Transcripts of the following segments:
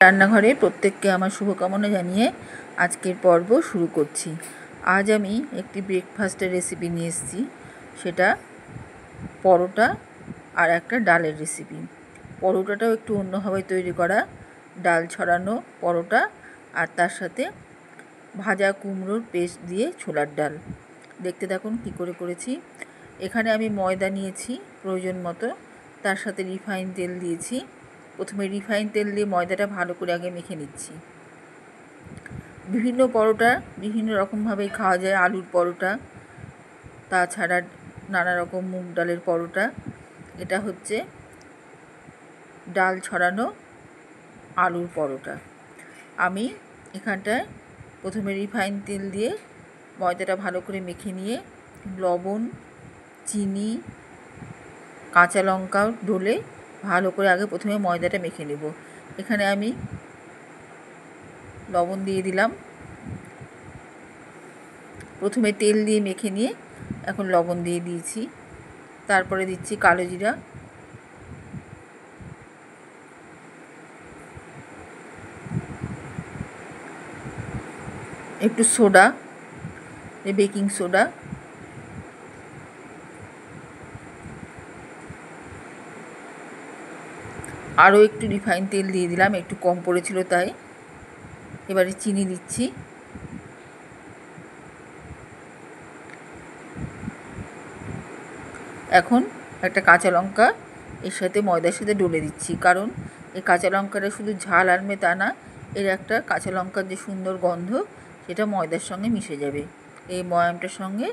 রান্নাঘরে প্রত্যেককে আমার শুভকামনা জানিয়ে আজকের পর্ব শুরু করছি। আজ আমি একটি ব্রেকফাস্টের রেসিপি নিয়ে এসেছি, সেটা পরোটা আর একটা ডালের রেসিপি। পরোটাটাও একটু অন্যভাবে তৈরি করা, ডাল ছড়ানো পরোটা আর তার সাথে ভাজা কুমড়োর পেস্ট দিয়ে ছোলার ডাল। দেখতে দেখুন কী করে করেছি। এখানে আমি ময়দা নিয়েছি প্রয়োজন মতো, তার সাথে রিফাইন তেল দিয়েছি। প্রথমে রিফাইন তেল দিয়ে ময়দাটা ভালো করে আগে মেখে নিচ্ছি। বিভিন্ন পরোটা বিভিন্ন রকমভাবেই খাওয়া যায়, আলুর পরোটা, তাছাড়া নানা রকম মুগ ডালের পরোটা। এটা হচ্ছে ডাল ছড়ানো আলুর পরোটা। আমি এখানটায় প্রথমে রিফাইন তেল দিয়ে ময়দাটা ভালো করে মেখে নিয়ে লবণ, চিনি, কাঁচা লঙ্কা ঢেলে ভালো করে আগে প্রথমে ময়দাটা মেখে নেব। এখানে আমি লবণ দিয়ে দিলাম, প্রথমে তেল দিয়ে মেখে নিয়ে এখন লবণ দিয়ে দিয়েছি। তারপরে দিচ্ছি কালো জিরা, একটু সোডা, বেকিং সোডা, আরও একটু রিফাইন তেল দিয়ে দিলাম, একটু কম পড়েছিল তাই। এবারে চিনি দিচ্ছি, এখন একটা কাঁচা লঙ্কা এর সাথে ময়দার সাথে ডলে দিচ্ছি, কারণ এই কাঁচা লঙ্কাটা শুধু ঝাল আনবে তা না, এর একটা কাঁচা লঙ্কার যে সুন্দর গন্ধ সেটা ময়দার সঙ্গে মিশে যাবে। এই ময়ামটার সঙ্গে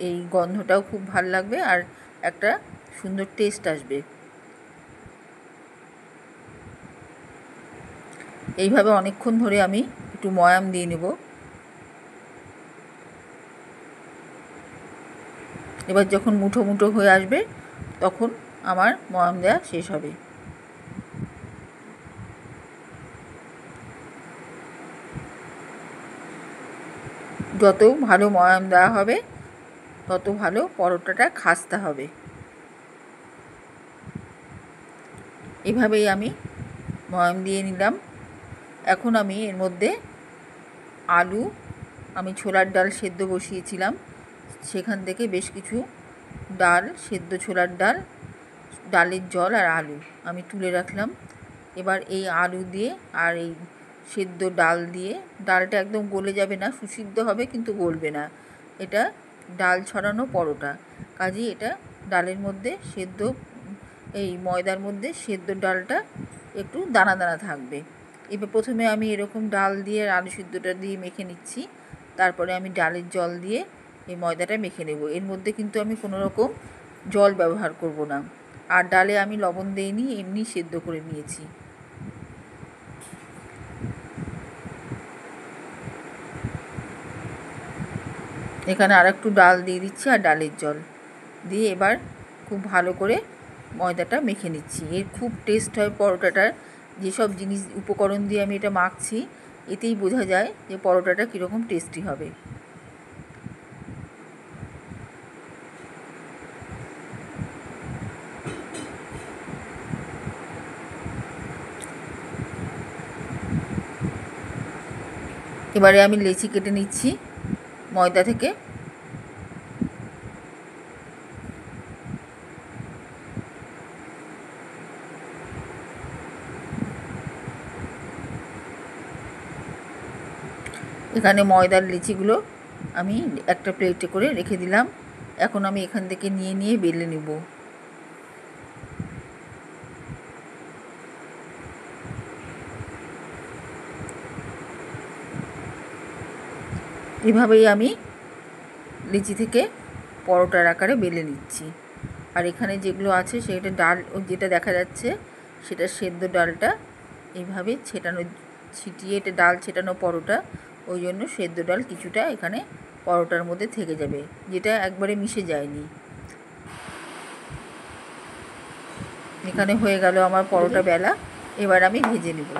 এই গন্ধটাও খুব ভাল লাগবে আর একটা সুন্দর টেস্ট আসবে। এইভাবে অনেকক্ষণ ধরে আমি একটু ময়াম দিয়ে নেব। এবার যখন মুঠো মুঠো হয়ে আসবে তখন আমার ময়াম দেওয়া শেষ হবে। যত ভালো ময়াম দেওয়া হবে তত ভালো পরোটাটা খাস্তা হবে। এভাবেই আমি ময়াম দিয়ে নিলাম। এখন আমি এর মধ্যে আলু, আমি ছোলার ডাল সেদ্ধ বসিয়েছিলাম, সেখান থেকে বেশ কিছু ডাল সেদ্ধ, ছোলার ডাল, ডালের জল আর আলু আমি তুলে রাখলাম। এবার এই আলু দিয়ে আর এই সেদ্ধ ডাল দিয়ে, ডালটা একদম গলে যাবে না, সুসিদ্ধ হবে কিন্তু গলবে না। এটা ডাল ছড়ানো পরোটা, কাজেই এটা ডালের মধ্যে সেদ্ধ, এই ময়দার মধ্যে সেদ্ধ ডালটা একটু দানা দানা থাকবে। এবার প্রথমে আমি এরকম ডাল দিয়ে আর আলু সিদ্ধটা দিয়ে মেখে নিচ্ছি, তারপরে আমি ডালের জল দিয়ে এই ময়দাটা মেখে নেব। এর মধ্যে কিন্তু আমি কোনো রকম জল ব্যবহার করব না। আর ডালে আমি লবণ দিইনি, এমনি সেদ্ধ করে নিয়েছি। এখানে আর একটু ডাল দিয়ে দিচ্ছি আর ডালের জল দিয়ে এবার খুব ভালো করে ময়দাটা মেখে নিচ্ছি। এর খুব টেস্ট হয় পরোটাটার। যেসব জিনিস উপকরণ দিয়ে আমি এটা মাখছি এতেই বোঝা যায় যে পরোটাটা কীরকম টেস্টি হবে। এবারে আমি লেচি কেটে নিচ্ছি ময়দা থেকে। এখানে ময়দার লিচিগুলো আমি একটা প্লেটে করে রেখে দিলাম। এখন আমি এখান থেকে নিয়ে নিয়ে বেলে নেব। এভাবেই আমি লিচি থেকে পরোটার আকারে বেলে নিচ্ছি। আর এখানে যেগুলো আছে সেটা ডাল, যেটা দেখা যাচ্ছে সেটা সেদ্ধ ডালটা এইভাবে ছিটিয়ে, এটা ডাল ছেটানো পরোটা, ওই জন্য সেদ্ধ ডাল কিছুটা এখানে পরোটার মধ্যে থেকে যাবে, যেটা একবারে মিশে যায়নি। এখানে হয়ে গেল আমার পরোটা বেলা। এবার আমি ভেজে নেব।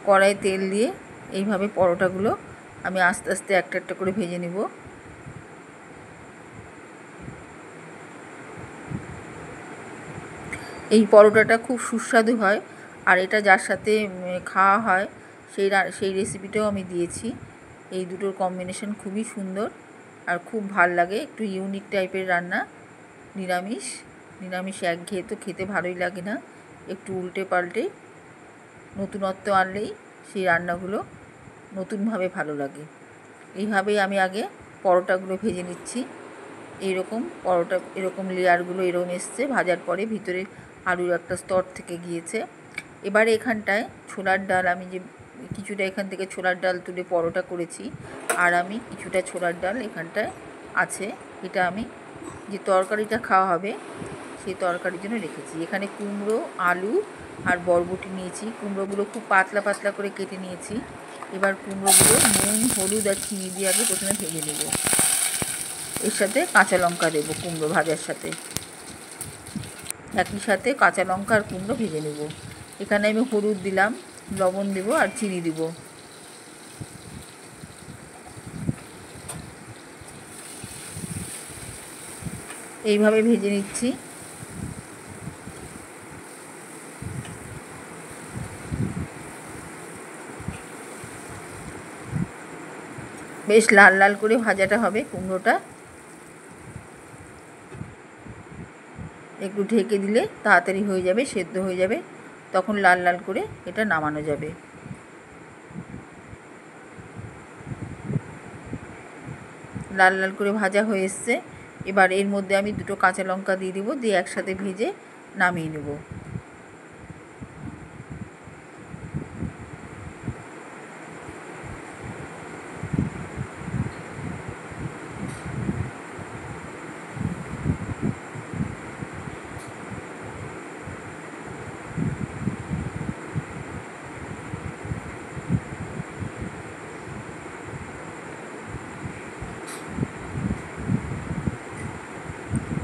কড়াইয়ে তেল দিয়ে এইভাবে পরোটাগুলো আমি আস্তে আস্তে একটা একটা করে ভেজে নেব। এই পরোটাটা খুব সুস্বাদু হয়, আর এটা যার সাথে খাওয়া হয় সেই রেসিপিটাও আমি দিয়েছি। এই দুটোর কম্বিনেশন খুবই সুন্দর আর খুব ভাল লাগে। একটু ইউনিক টাইপের রান্না, নিরামিষ একঘেয়ে তো খেতে ভালোই লাগে না, একটু উল্টে পাল্টে নতুনত্ব আনলেই সেই রান্নাগুলো নতুনভাবে ভালো লাগে। এইভাবেই আমি আগে পরোটাগুলো ভেজে নিচ্ছি। এইরকম পরোটা এরকম লেয়ারগুলো এরকম এসছে, ভাজার পরে ভিতরে আলুর একটা স্তর থেকে গিয়েছে। এবারে এখানটায় ছোলার ডাল, আমি যে কিছুটা এখান থেকে ছোলার ডাল তুলে পরোটা করেছি, আর আমি কিছুটা ছোলার ডাল এখানটায় আছে, এটা আমি যে তরকারিটা খাওয়া হবে সেই তরকারির জন্য রেখেছি। এখানে কুমড়ো, আলু আর বরবটি নিয়েছি। কুমড়োগুলো খুব পাতলা পাতলা করে কেটে নিয়েছি। এবার কুমড়োগুলো নুন, হলুদ আর চিনি দিয়ে আগে প্রথমে ভেজে নেব। এর সাথে কাঁচা লঙ্কা দেবো কুমড়ো ভাজার সাথে, একই সাথে কাঁচা লঙ্কা আর কুমড়ো ভেজে নেব। এখানে আমি হলুদ দিলাম, লবণ দেবো আর চিনি দিব। এইভাবে ভেজে নিচ্ছি। বেশ লাল লাল করে ভাজাটা হবে কুমড়োটা। একটু ঢেকে দিলে তাড়াতাড়ি হয়ে যাবে, সেদ্ধ হয়ে যাবে, তখন লাল লাল করে এটা নামানো যাবে। লাল লাল করে ভাজা হয়ে এসছে। এবার এর মধ্যে আমি দুটো কাঁচা লঙ্কা দিয়ে দেবো, দিয়ে একসাথে ভেজে নামিয়ে নেব।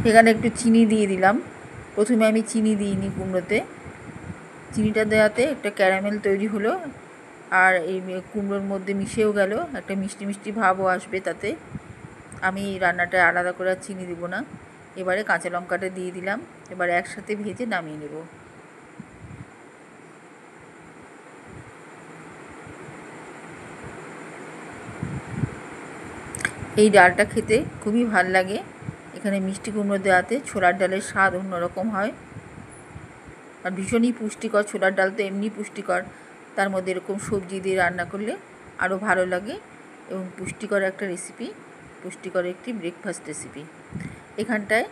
এখানে একটু চিনি দিয়ে দিলাম। প্রথমে আমি চিনি দিইনি কুমড়োতে, চিনিটা দেওয়াতে একটা ক্যারামেল তৈরি হলো, আর এই কুমড়োর মধ্যে মিশেও গেল, একটা মিষ্টি মিষ্টি ভাবও আসবে তাতে। আমি রান্নাটা আলাদা করে চিনি দিব না। এবারে কাঁচা লঙ্কাটা দিয়ে দিলাম, এবার একসাথে ভেজে নামিয়ে নেব। এই ডালটা খেতে খুবই ভাল লাগে। এখানে মিষ্টি কুমড়ো দেওয়াতে ছোলার ডালের স্বাদ অন্যরকম হয়, আর ভীষণই পুষ্টিকর। ছোলার ডাল তো এমনি পুষ্টিকর, তার মধ্যে এরকম সবজি দিয়ে রান্না করলে আরও ভালো লাগে, এবং পুষ্টিকর একটা রেসিপি, পুষ্টিকর একটি ব্রেকফাস্ট রেসিপি। এখানটায়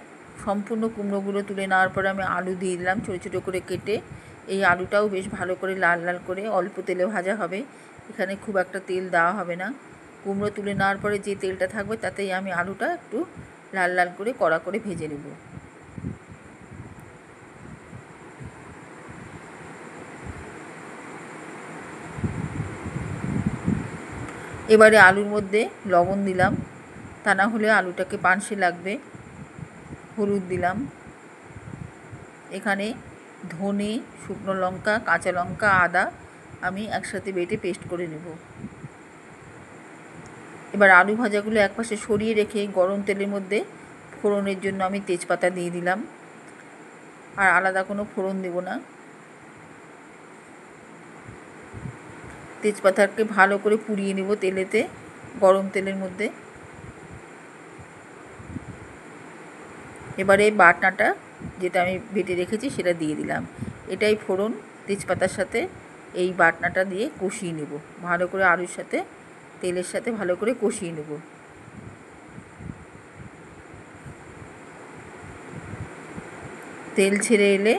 সম্পূর্ণ কুমড়োগুলো তুলে নেওয়ার পরে আমি আলু দিয়ে দিলাম ছোটো ছোটো করে কেটে। এই আলুটাও বেশ ভালো করে লাল লাল করে অল্প তেলে ভাজা হবে, এখানে খুব একটা তেল দেওয়া হবে না। কুমড়ো তুলে নেওয়ার পরে যে তেলটা থাকবে তাতেই আমি আলুটা একটু লাল লাল করে কড়া করে ভেজে নেব। এবারে আলুর মধ্যে লবণ দিলাম, তা না হলে আলুটাকে পানসে লাগবে। হলুদ দিলাম। এখানে ধনে, শুকনো লঙ্কা, কাঁচা লঙ্কা, আদা আমি একসাথে বেটে পেস্ট করে নেব। এবার আলু ভাজাগুলো একপাশে সরিয়ে রেখে গরম তেলের মধ্যে ফোড়নের জন্য আমি তেজপাতা দিয়ে দিলাম, আর আলাদা কোনো ফোড়ন দেব না। তেজপাতাকে ভালো করে পুড়িয়ে নেব তেলেতে, গরম তেলের মধ্যে। এবারে বাটনাটা যেটা আমি বেটে রেখেছি সেটা দিয়ে দিলাম। এটাই ফোড়ন, তেজপাতার সাথে এই বাটনাটা দিয়ে কষিয়ে নেব ভালো করে, আলুর সাথে তেলের সাথে ভালো করে কষিয়ে নেব। তেল ছেড়ে এলে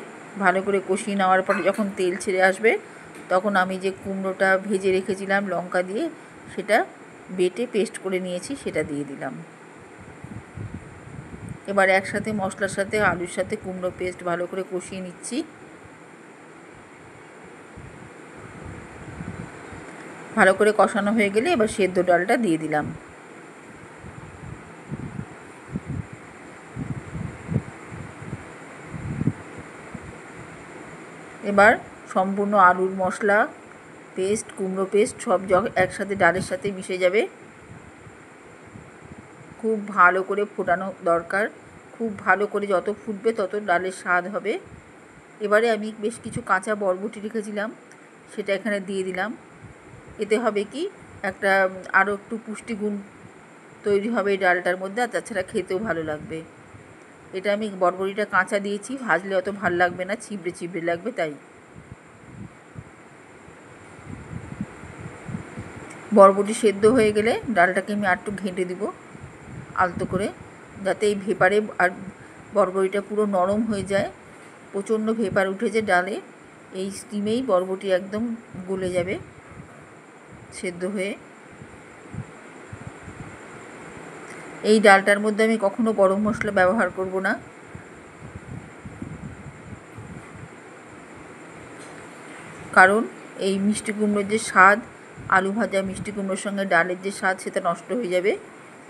ভালো করে কষিয়ে নেওয়ার পরে যখন তেল ছেড়ে আসবে, তখন আমি যে কুমড়োটা ভেজে রেখেছিলাম লঙ্কা দিয়ে, সেটা বেটে পেস্ট করে নিয়েছি, সেটা দিয়ে দিলাম। এবার একসাথে মশলার সাথে আলুর সাথে কুমড়ো পেস্ট ভালো করে কষিয়ে নিচ্ছি। ভালো করে কষানো হয়ে গেলে এবার সেদ্ধ ডালটা দিয়ে দিলাম। এবার সম্পূর্ণ আলুর মশলা পেস্ট, কুমড়ো পেস্ট সব একসাথে ডালের সাথে মিশে যাবে। খুব ভালো করে ফোটানো দরকার, খুব ভালো করে, যত ফুটবে তত ডালের স্বাদ হবে। এবারে আমি বেশ কিছু কাঁচা বরবটি রেখেছিলাম, সেটা এখানে দিয়ে দিলাম। এতে হবে কি, একটা আরও একটু পুষ্টিগুণ তৈরি হবে এই ডালটার মধ্যে, আর তাছাড়া খেতেও ভালো লাগবে। এটা আমি বরবটিটা কাঁচা দিয়েছি, ভাজলে অত ভালো লাগবে না, চিবড়ে চিবড়ে লাগবে, তাই। বরবটি সেদ্ধ হয়ে গেলে ডালটাকে আমি আরেকটু ঘেঁটে দিব আলতো করে, যাতে এই ভেপারে আর বরবটিটা পুরো নরম হয়ে যায়। প্রচণ্ড ভেপার উঠেছে ডালে, এই স্টিমেই বরবটি একদম গলে যাবে সেদ্ধ হয়ে। এই ডালটার মধ্যে আমি কখনো গরম মশলা ব্যবহার করব না, কারণ এই মিষ্টি কুমড়োর যে স্বাদ, আলু ভাজা মিষ্টি কুমড়োর সঙ্গে ডালের যে স্বাদ, সেটা নষ্ট হয়ে যাবে।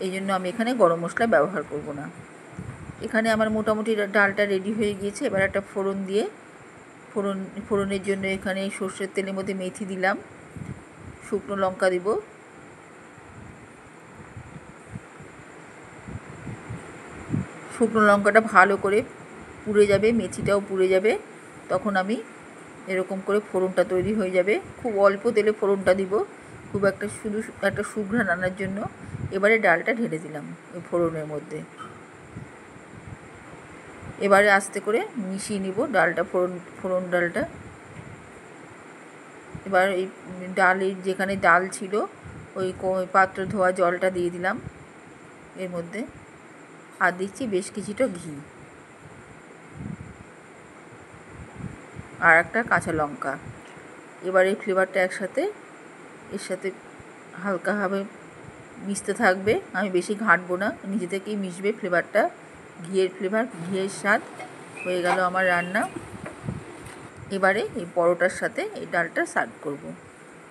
এই জন্য আমি এখানে গরম মশলা ব্যবহার করব না। এখানে আমার মোটামুটি ডালটা রেডি হয়ে গিয়েছে। এবার একটা ফোড়ন দিয়ে, ফোড়নের জন্য এখানে সর্ষের তেলের মধ্যে মেথি দিলাম, শুকনো লঙ্কা দিব, শুকনো লঙ্কাটা ভালো করে পুড়ে যাবে, মেথিটাও পুড়ে যাবে, তখন আমি এরকম করে ফোড়নটা তৈরি হয়ে যাবে। খুব অল্প তেলে ফোড়নটা দিব, খুব একটা, শুধু একটা সুঘ্রাণ আনার জন্য। এবারে ডালটা ঢেলে দিলাম ওই ফোড়নের মধ্যে। এবারে আস্তে করে মিশিয়ে নিব ডালটা, ফোড়ন ডালটা। এবার এই ডালের যেখানে ডাল ছিল, ওই পাত্র ধোয়া জলটা দিয়ে দিলাম এর মধ্যে, আর দিচ্ছি বেশ কিছুটা ঘি আর একটা কাঁচা লঙ্কা। এবার এই ফ্লেভারটা একসাথে এর সাথে হালকাভাবে মিশতে থাকবে, আমি বেশি ঘাঁটবো না, নিজে থেকেই মিশবে ফ্লেভারটা, ঘিয়ের ফ্লেভার, ঘিয়ের স্বাদ। হয়ে গেল আমার রান্না। এবারে এই পরোটার সাথে এই ডালটা সার্ভ করব।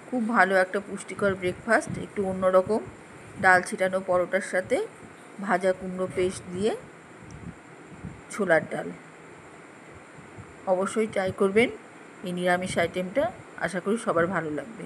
খুব ভালো একটা পুষ্টিকর ব্রেকফাস্ট, একটু অন্যরকম, ডাল ছিটানো পরোটার সাথে ভাজা কুমড়ো পেস্ট দিয়ে ছোলার ডাল। অবশ্যই ট্রাই করবেন এই নিরামিষ আইটেমটা, আশা করি সবার ভালো লাগবে।